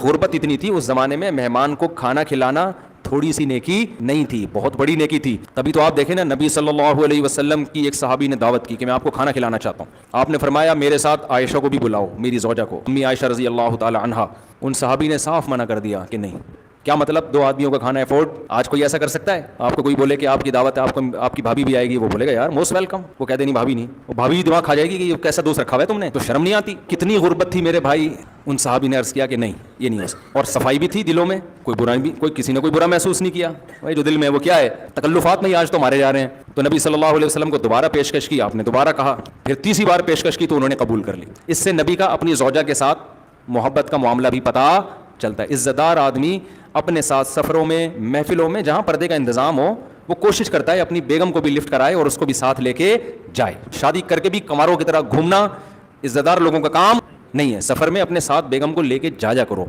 غربت اتنی تھی اس زمانے میں، مہمان کو کھانا کھلانا تھوڑی سی نیکی نہیں تھی، بہت بڑی نیکی تھی. تبھی تو آپ دیکھیں نا، نبی صلی اللہ علیہ وسلم کی ایک صحابی نے دعوت کی کہ میں آپ کو کھانا کھلانا چاہتا ہوں. آپ نے فرمایا میرے ساتھ عائشہ کو بھی بلاؤ، میری زوجہ کو، امی عائشہ رضی اللہ تعالی عنہا. ان صحابی نے صاف منع کر دیا کہ نہیں. کیا مطلب؟ 2 آدمیوں کا کھانا افورڈ آج کوئی ایسا کر سکتا ہے؟ آپ کو کوئی بولے کہ آپ کی دعوت ہے، آپ کو آپ کی بھابھی بھی آئے گی، وہ بولے گا یار موسٹ ویلکم. وہ کہتے نہیں بھابھی نہیں، وہ بھابھی دماغ کھا جائے گی کہ یہ کیسا دوست رکھا ہوا ہے تم نے، تو شرم نہیں آتی؟ کتنی غربت تھی میرے بھائی. ان صحابی نے عرض کیا کہ نہیں یہ نہیں ہو سکتا. اور صفائی بھی تھی دلوں میں، کوئی برائی بھی، کوئی کسی نے کوئی برا محسوس نہیں کیا. بھائی جو دل میں ہے وہ کیا ہے؟ تکلفات میں ہی آج تو مارے جا رہے ہیں. تو نبی صلی اللہ علیہ وسلم کو دوبارہ پیشکش کی، آپ نے دوبارہ کہا، پھر تیسری بار پیشکش کی تو انہوں نے قبول کر لی. اس سے نبی کا اپنی زوجہ کے ساتھ محبت کا معاملہ بھی پتہ چلتا ہے. عزت دار آدمی اپنے ساتھ سفروں میں، محفلوں میں جہاں پردے کا انتظام ہو، وہ کوشش کرتا ہے اپنی بیگم کو بھی لفٹ کرائے اور اس کو بھی ساتھ لے کے جائے. شادی کر کے بھی کماروں کی طرح گھومنا عزت دار لوگوں کا کام نہیں ہے. سفر میں اپنے ساتھ بیگم کو لے کے جا کرو.